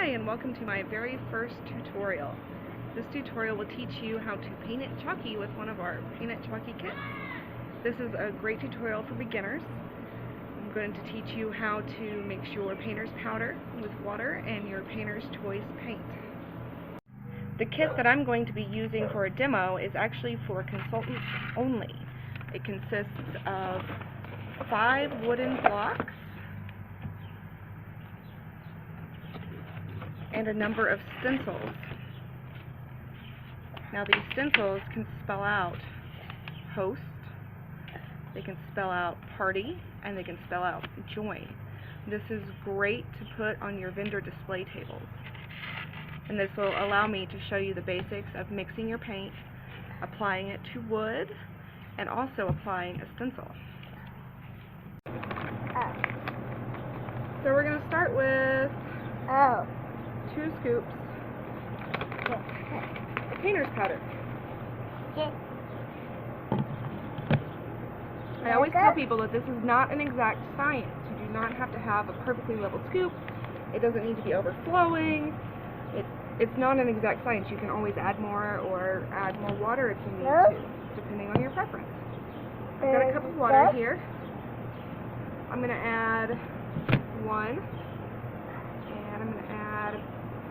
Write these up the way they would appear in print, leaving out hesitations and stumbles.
Hi, and welcome to my very first tutorial. This tutorial will teach you how to paint it chalky with one of our Paint It Chalky kits. This is a great tutorial for beginners. I'm going to teach you how to mix your painter's powder with water and your painter's choice paint. The kit that I'm going to be using for a demo is actually for consultants only. It consists of 5 wooden blocks and a number of stencils. Now these stencils can spell out host, they can spell out party, and they can spell out join. This is great to put on your vendor display tables. And this will allow me to show you the basics of mixing your paint, applying it to wood, and also applying a stencil. So we're going to start with 2 scoops of painter's powder. I always tell people that this is not an exact science. You do not have to have a perfectly level scoop. It doesn't need to be overflowing. It's not an exact science. You can always add more or add more water if you need to, depending on your preference. I've got a cup of water here. I'm going to add 1, and I'm going to add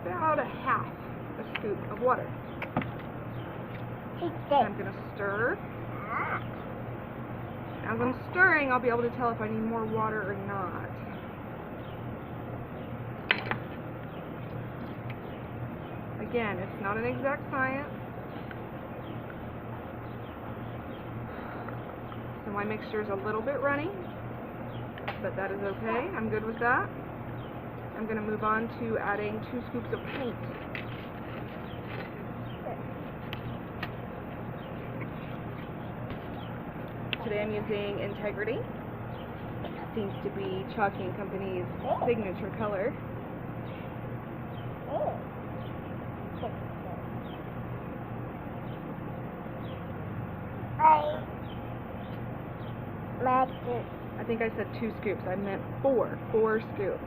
about a half a scoop of water. I'm going to stir. As I'm stirring, I'll be able to tell if I need more water or not. Again, it's not an exact science. So my mixture is a little bit runny, but that is okay. I'm good with that. I'm going to move on to adding 2 scoops of paint. Today I'm using Integrity. It seems to be Chalky & Company's signature color. I think I said 2 scoops. I meant 4 scoops.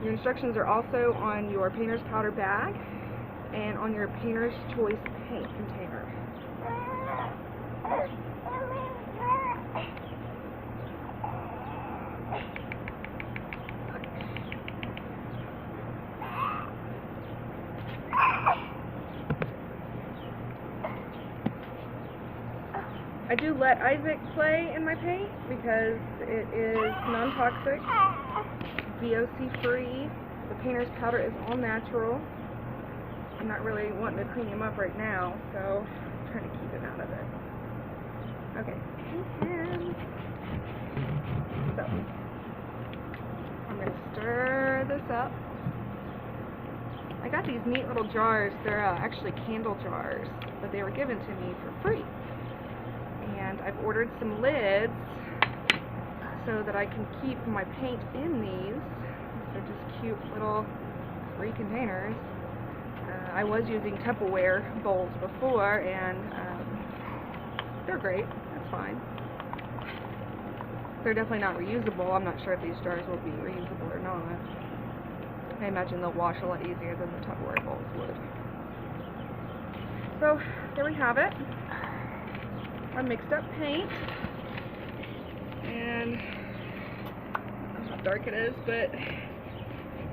Your instructions are also on your painter's powder bag and on your painter's choice paint container. I do let Isaac play in my paint because it is non-toxic, VOC free. The painter's powder is all natural. I'm not really wanting to clean him up right now, so I'm trying to keep him out of it. Okay, and so I'm going to stir this up. I got these neat little jars. They're actually candle jars, but they were given to me for free. And I've ordered some lids so that I can keep my paint in these. They're just cute little free containers. I was using Tupperware bowls before, and they're great. That's fine. They're definitely not reusable. I'm not sure if these jars will be reusable or not. I imagine they'll wash a lot easier than the Tupperware bowls would. So there we have it. Our mixed up paint, and I don't know how dark it is, but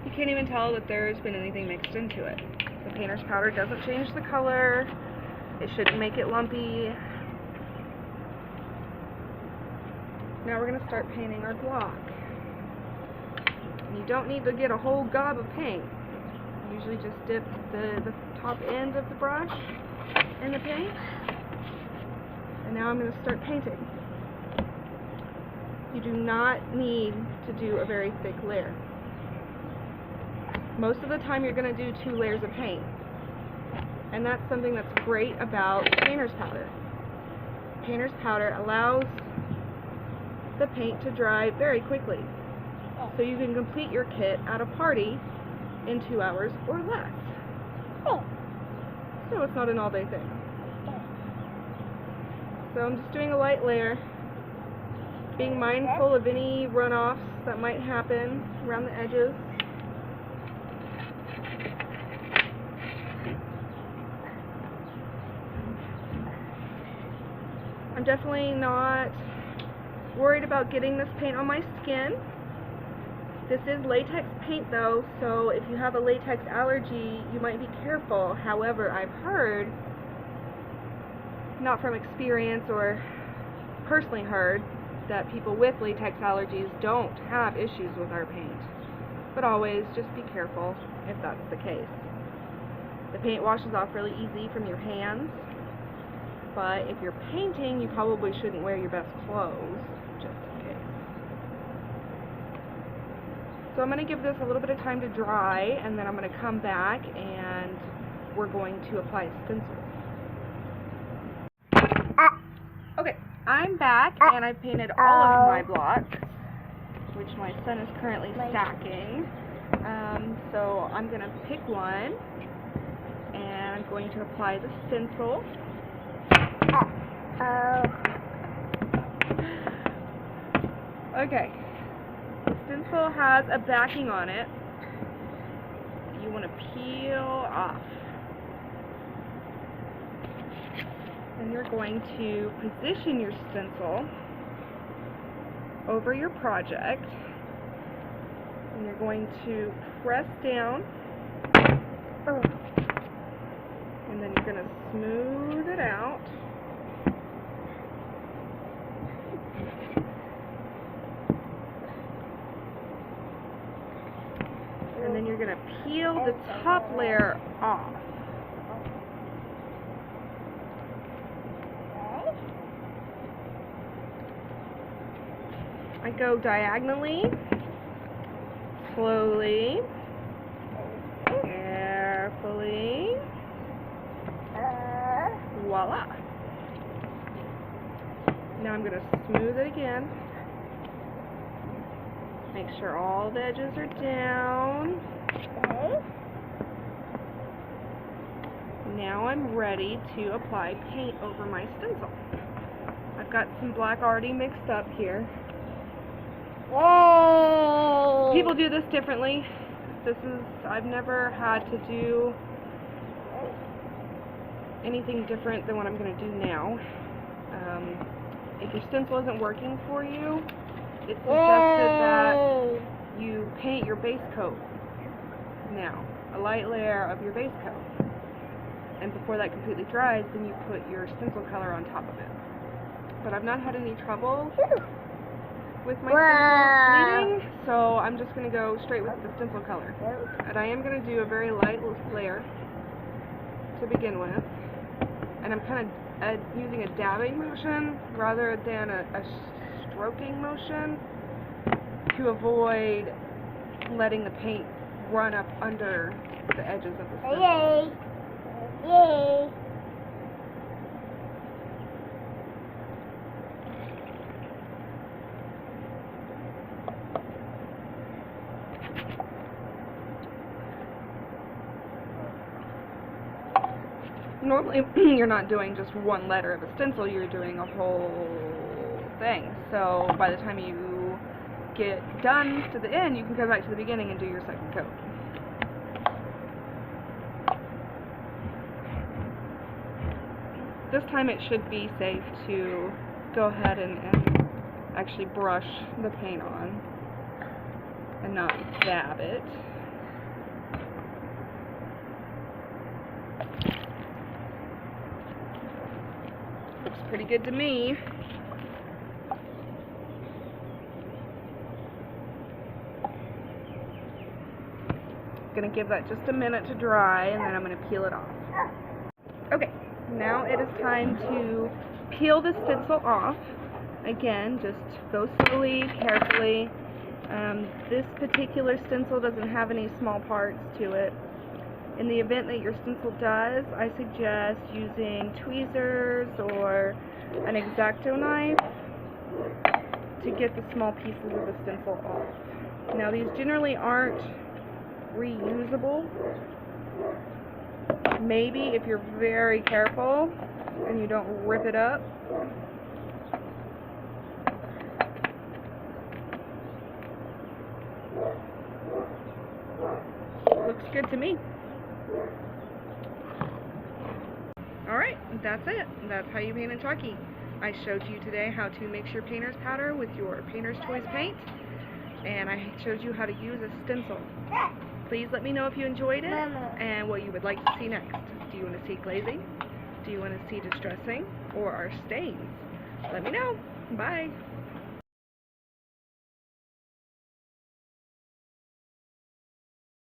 you can't even tell that there's been anything mixed into it. The painter's powder doesn't change the color. It shouldn't make it lumpy. Now we're going to start painting our block. You don't need to get a whole gob of paint. You usually just dip the top end of the brush in the paint. And now I'm going to start painting. You do not need to do a very thick layer. Most of the time you're going to do 2 layers of paint. And that's something that's great about painter's powder. Painter's powder allows the paint to dry very quickly. So you can complete your kit at a party in 2 hours or less. So it's not an all-day thing. So I'm just doing a light layer, being mindful of any runoffs that might happen around the edges. definitely not worried about getting this paint on my skin. This is latex paint though, so if you have a latex allergy, you might be careful. However, I've heard, not from experience or personally heard, that people with latex allergies don't have issues with our paint. But always just be careful if that's the case. The paint washes off really easy from your hands, but if you're painting, you probably shouldn't wear your best clothes, just in case. So I'm going to give this a little bit of time to dry, and then I'm going to come back and we're going to apply stencil. Okay, I'm back and I've painted all of my blocks, which my son is currently stacking. So I'm going to pick one and I'm going to apply the stencil. Okay, the stencil has a backing on it. You want to peel off. Then you're going to position your stencil over your project, and you're going to press down, and then you're going to smooth it out. And then you're going to peel the top layer off. I go diagonally, slowly, carefully, voila. Now I'm going to smooth it again. Make sure all the edges are down. Now I'm ready to apply paint over my stencil. I've got some black already mixed up here. People do this differently. I've never had to do anything different than what I'm going to do now. If your stencil isn't working for you, it's suggested that you paint your base coat now, a light layer of your base coat. And before that completely dries, then you put your stencil color on top of it. But I've not had any trouble with my stencil bleeding, so I'm just going to go straight with the stencil color. And I am going to do a very light layer to begin with. And I'm kind of using a dabbing motion rather than a stroking motion to avoid letting the paint run up under the edges of the stencil. Yay! Normally, you're not doing just one letter of a stencil, you're doing a whole thing. So by the time you get done to the end, you can go back to the beginning and do your second coat. This time it should be safe to go ahead and actually brush the paint on and not dab it. Looks pretty good to me. Gonna give that just a minute to dry, and then I'm gonna peel it off. Okay, now it is time to peel the stencil off. Again, just go slowly, carefully. This particular stencil doesn't have any small parts to it. In the event that your stencil does, I suggest using tweezers or an X-Acto knife to get the small pieces of the stencil off. Now these generally aren't reusable. Maybe if you're very careful and you don't rip it up. Looks good to me. Alright, that's it. That's how you paint a Chalky. I showed you today how to mix your painter's powder with your painter's choice paint, and I showed you how to use a stencil. Please let me know if you enjoyed it and what you would like to see next. Do you want to see glazing? Do you want to see distressing? Or our stains? Let me know. Bye.